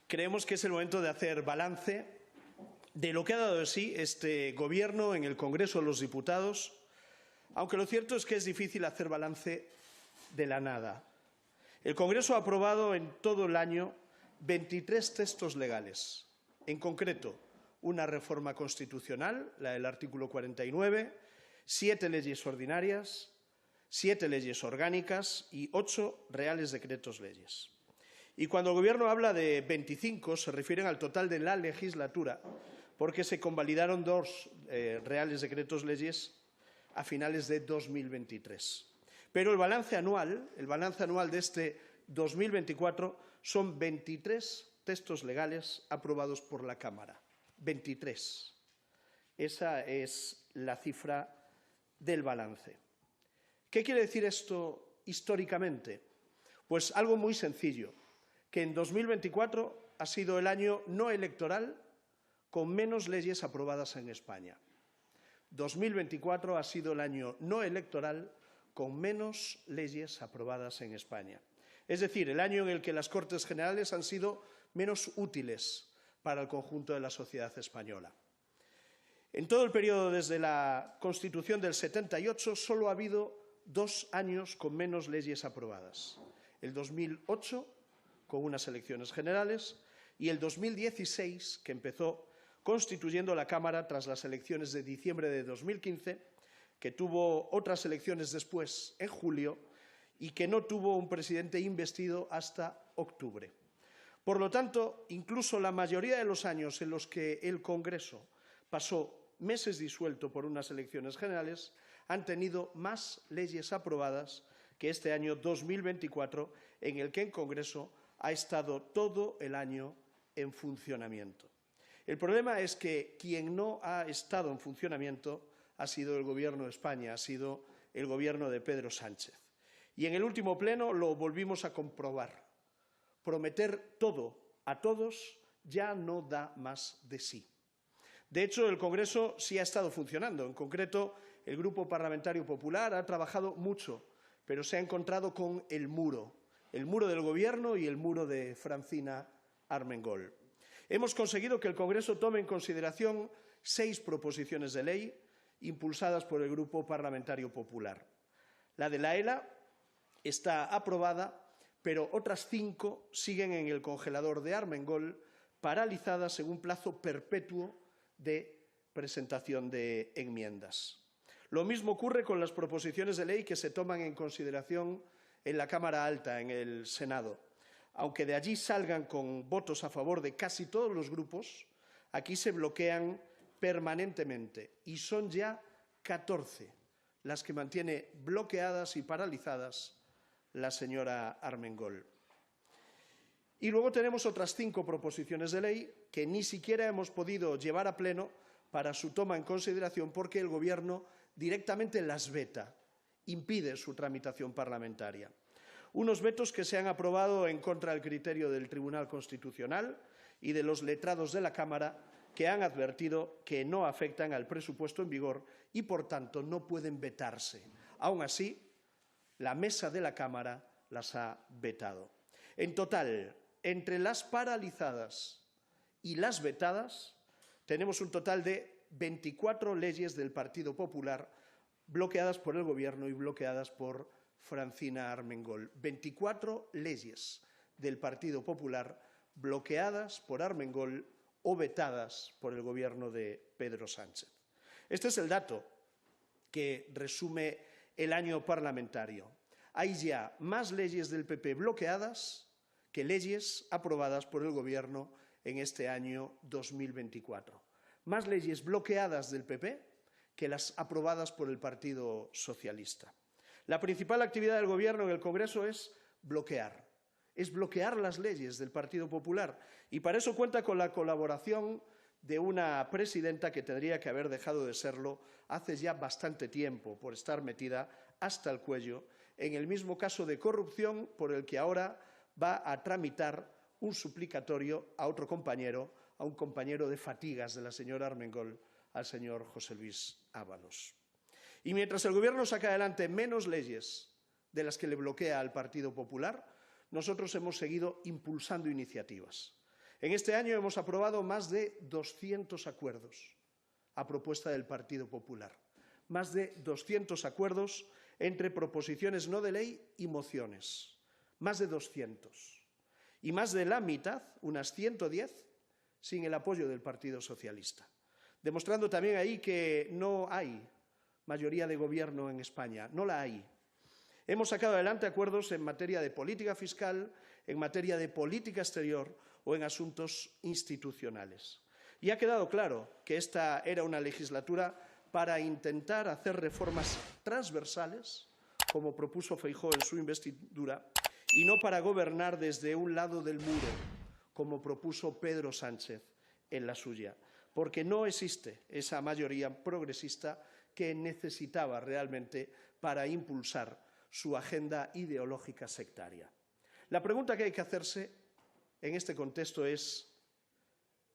Creemos que es el momento de hacer balance de lo que ha dado de sí este Gobierno en el Congreso de los Diputados, aunque lo cierto es que es difícil hacer balance de la nada. El Congreso ha aprobado en todo el año 23 textos legales, en concreto una reforma constitucional, la del artículo 49, 7 leyes ordinarias, 7 leyes orgánicas y 8 reales decretos leyes. Y cuando el Gobierno habla de 25, se refieren al total de la legislatura, porque se convalidaron 2 reales decretos leyes a finales de 2023. Pero el balance anual de este 2024 son 23 textos legales aprobados por la Cámara. 23. Esa es la cifra del balance. ¿Qué quiere decir esto históricamente? Pues algo muy sencillo, que en 2024 ha sido el año no electoral con menos leyes aprobadas en España. 2024 ha sido el año no electoral con menos leyes aprobadas en España. Es decir, el año en el que las Cortes Generales han sido menos útiles para el conjunto de la sociedad española. En todo el periodo desde la Constitución del 78 solo ha habido 2 años con menos leyes aprobadas. El 2008, con unas elecciones generales, y el 2016, que empezó constituyendo la Cámara tras las elecciones de diciembre de 2015, que tuvo otras elecciones después, en julio, y que no tuvo un presidente investido hasta octubre. Por lo tanto, incluso la mayoría de los años en los que el Congreso pasó meses disuelto por unas elecciones generales han tenido más leyes aprobadas que este año 2024, en el que el Congreso ha estado todo el año en funcionamiento. El problema es que quien no ha estado en funcionamiento ha sido el Gobierno de España, ha sido el Gobierno de Pedro Sánchez. Y en el último pleno lo volvimos a comprobar. Prometer todo a todos ya no da más de sí. De hecho, el Congreso sí ha estado funcionando. En concreto, el Grupo Parlamentario Popular ha trabajado mucho, pero se ha encontrado con el muro del Gobierno y el muro de Francina Armengol. Hemos conseguido que el Congreso tome en consideración 6 proposiciones de ley impulsadas por el Grupo Parlamentario Popular. La de la ELA está aprobada, pero otras 5 siguen en el congelador de Armengol, paralizadas en un plazo perpetuo de presentación de enmiendas. Lo mismo ocurre con las proposiciones de ley que se toman en consideración en la Cámara Alta, en el Senado. Aunque de allí salgan con votos a favor de casi todos los grupos, aquí se bloquean permanentemente y son ya 14 las que mantiene bloqueadas y paralizadas la señora Armengol. Y luego tenemos otras 5 proposiciones de ley que ni siquiera hemos podido llevar a pleno para su toma en consideración porque el Gobierno directamente las veta, impide su tramitación parlamentaria. Unos vetos que se han aprobado en contra del criterio del Tribunal Constitucional y de los letrados de la Cámara, que han advertido que no afectan al presupuesto en vigor y, por tanto, no pueden vetarse. Aún así, la mesa de la Cámara las ha vetado. En total, entre las paralizadas y las vetadas, tenemos un total de 24 leyes del Partido Popular bloqueadas por el Gobierno y bloqueadas por Francina Armengol. 24 leyes del Partido Popular bloqueadas por Armengol o vetadas por el Gobierno de Pedro Sánchez. Este es el dato que resume el año parlamentario. Hay ya más leyes del PP bloqueadas que leyes aprobadas por el Gobierno en este año 2024. Más leyes bloqueadas del PP que las aprobadas por el Partido Socialista. La principal actividad del Gobierno en el Congreso es bloquear las leyes del Partido Popular y para eso cuenta con la colaboración de una presidenta que tendría que haber dejado de serlo hace ya bastante tiempo por estar metida hasta el cuello en el mismo caso de corrupción por el que ahora va a tramitar un suplicatorio a otro compañero, a un compañero de fatigas de la señora Armengol, al señor José Luis Ábalos. Y mientras el Gobierno saca adelante menos leyes de las que le bloquea al Partido Popular, nosotros hemos seguido impulsando iniciativas. En este año hemos aprobado más de 200 acuerdos a propuesta del Partido Popular. Más de 200 acuerdos entre proposiciones no de ley y mociones. Más de 200. Y más de la mitad, unas 110, sin el apoyo del Partido Socialista. Demostrando también ahí que no hay mayoría de gobierno en España. No la hay. Hemos sacado adelante acuerdos en materia de política fiscal, en materia de política exterior o en asuntos institucionales. Y ha quedado claro que esta era una legislatura para intentar hacer reformas transversales, como propuso Feijóo en su investidura, y no para gobernar desde un lado del muro, como propuso Pedro Sánchez en la suya, porque no existe esa mayoría progresista que necesitaba realmente para impulsar su agenda ideológica sectaria. La pregunta que hay que hacerse en este contexto es: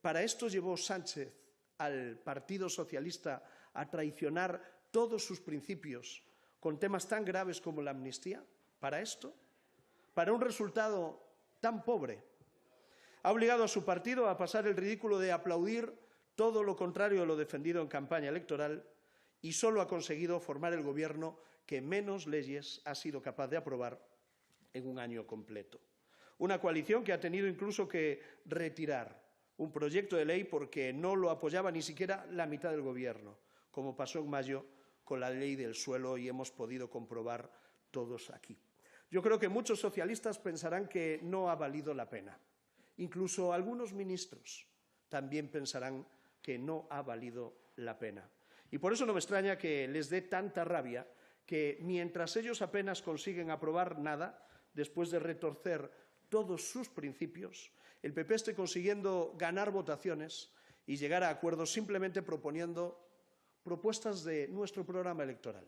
¿para esto llevó Sánchez al Partido Socialista a traicionar todos sus principios con temas tan graves como la amnistía? ¿Para esto? ¿Para un resultado tan pobre? Ha obligado a su partido a pasar el ridículo de aplaudir todo lo contrario a lo defendido en campaña electoral y solo ha conseguido formar el gobierno que menos leyes ha sido capaz de aprobar en un año completo. Una coalición que ha tenido incluso que retirar un proyecto de ley porque no lo apoyaba ni siquiera la mitad del Gobierno, como pasó en mayo con la ley del suelo y hemos podido comprobar todos aquí. Yo creo que muchos socialistas pensarán que no ha valido la pena. Incluso algunos ministros también pensarán que no ha valido la pena. Y por eso no me extraña que les dé tanta rabia que, mientras ellos apenas consiguen aprobar nada, después de retorcer todos sus principios, el PP esté consiguiendo ganar votaciones y llegar a acuerdos simplemente proponiendo propuestas de nuestro programa electoral.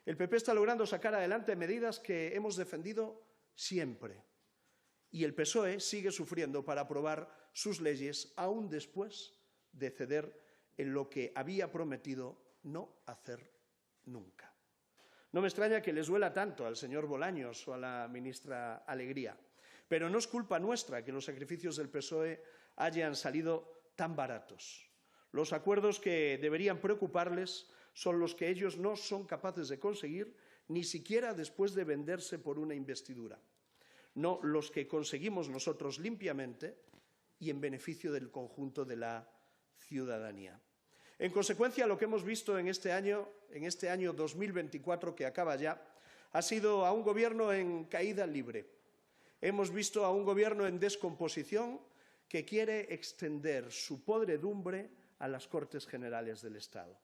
El PP está logrando sacar adelante medidas que hemos defendido siempre y el PSOE sigue sufriendo para aprobar sus leyes aún después de ceder en lo que había prometido no hacer nunca. No me extraña que les duela tanto al señor Bolaños o a la ministra Alegría, pero no es culpa nuestra que los sacrificios del PSOE hayan salido tan baratos. Los acuerdos que deberían preocuparles son los que ellos no son capaces de conseguir, ni siquiera después de venderse por una investidura. No los que conseguimos nosotros limpiamente y en beneficio del conjunto de la ciudadanía. En consecuencia, lo que hemos visto en este año 2024 que acaba ya, ha sido a un gobierno en caída libre. Hemos visto a un gobierno en descomposición que quiere extender su podredumbre a las Cortes Generales del Estado.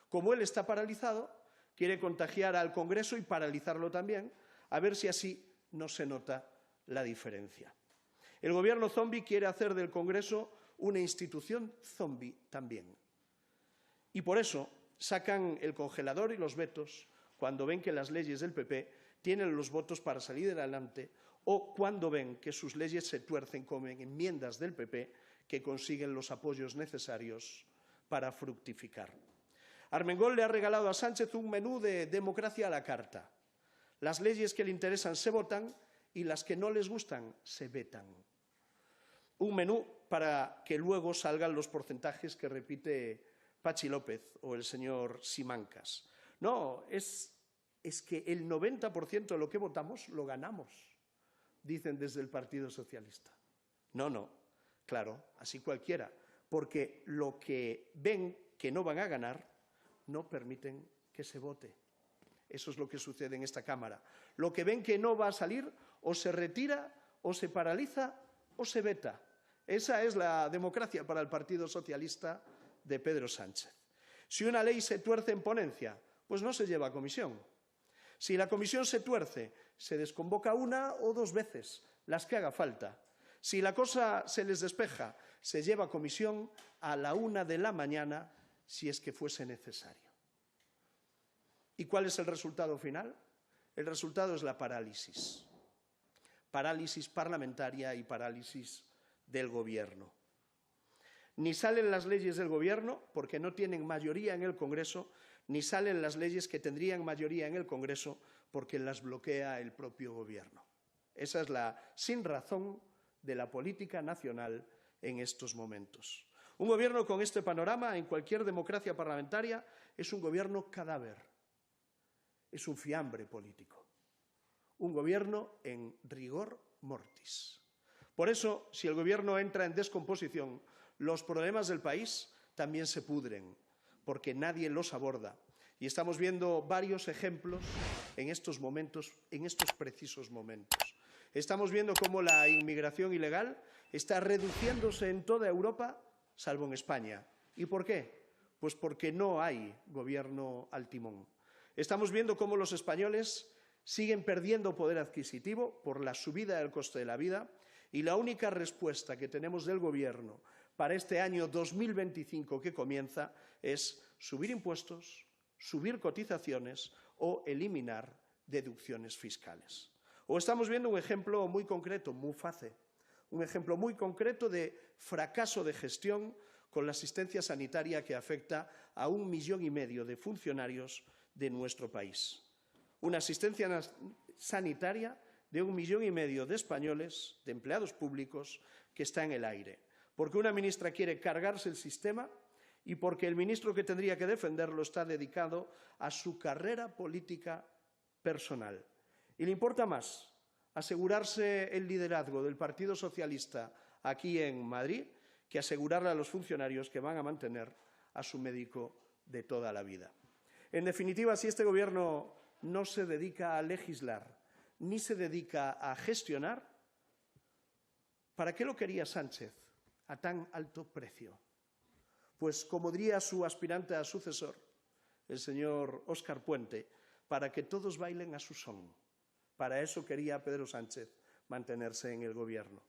Como él está paralizado, quiere contagiar al Congreso y paralizarlo también, a ver si así no se nota la diferencia. El gobierno zombi quiere hacer del Congreso una institución zombi también. Y por eso sacan el congelador y los vetos cuando ven que las leyes del PP tienen los votos para salir adelante o cuando ven que sus leyes se tuercen como enmiendas del PP que consiguen los apoyos necesarios para fructificar. Armengol le ha regalado a Sánchez un menú de democracia a la carta. Las leyes que le interesan se votan y las que no les gustan se vetan. Un menú para que luego salgan los porcentajes que repite Patxi López o el señor Simancas. No, es que el 90% de lo que votamos lo ganamos, dicen desde el Partido Socialista. No, claro, así cualquiera, porque lo que ven que no van a ganar no permiten que se vote. Eso es lo que sucede en esta Cámara. Lo que ven que no va a salir o se retira o se paraliza o se veta. Esa es la democracia para el Partido Socialista de Pedro Sánchez. Si una ley se tuerce en ponencia, pues no se lleva a comisión. Si la comisión se tuerce, se desconvoca una o dos veces, las que haga falta. Si la cosa se les despeja, se lleva a comisión a la 1 de la mañana, si es que fuese necesario. ¿Y cuál es el resultado final? El resultado es la parálisis. Parálisis parlamentaria y parálisis del Gobierno. Ni salen las leyes del Gobierno porque no tienen mayoría en el Congreso, ni salen las leyes que tendrían mayoría en el Congreso porque las bloquea el propio Gobierno. Esa es la sinrazón de la política nacional en estos momentos. Un gobierno con este panorama en cualquier democracia parlamentaria es un gobierno cadáver, es un fiambre político, un gobierno en rigor mortis. Por eso, si el gobierno entra en descomposición, los problemas del país también se pudren, porque nadie los aborda. Y estamos viendo varios ejemplos en estos momentos, en estos precisos momentos. Estamos viendo cómo la inmigración ilegal está reduciéndose en toda Europa, salvo en España. ¿Y por qué? Pues porque no hay gobierno al timón. Estamos viendo cómo los españoles siguen perdiendo poder adquisitivo por la subida del coste de la vida y la única respuesta que tenemos del Gobierno para este año 2025 que comienza es subir impuestos, subir cotizaciones o eliminar deducciones fiscales. O estamos viendo un ejemplo muy concreto, Muface, un ejemplo muy concreto de fracaso de gestión con la asistencia sanitaria que afecta a 1,5 millones de funcionarios de nuestro país. Una asistencia sanitaria de 1,5 millones de españoles, de empleados públicos, que está en el aire, porque una ministra quiere cargarse el sistema y porque el ministro que tendría que defenderlo está dedicado a su carrera política personal. Y le importa más asegurarse el liderazgo del Partido Socialista aquí en Madrid que asegurarle a los funcionarios que van a mantener a su médico de toda la vida. En definitiva, si este Gobierno no se dedica a legislar ni se dedica a gestionar, ¿para qué lo quería Sánchez a tan alto precio? Pues, como diría su aspirante a sucesor, el señor Óscar Puente, para que todos bailen a su son. Para eso quería Pedro Sánchez mantenerse en el Gobierno.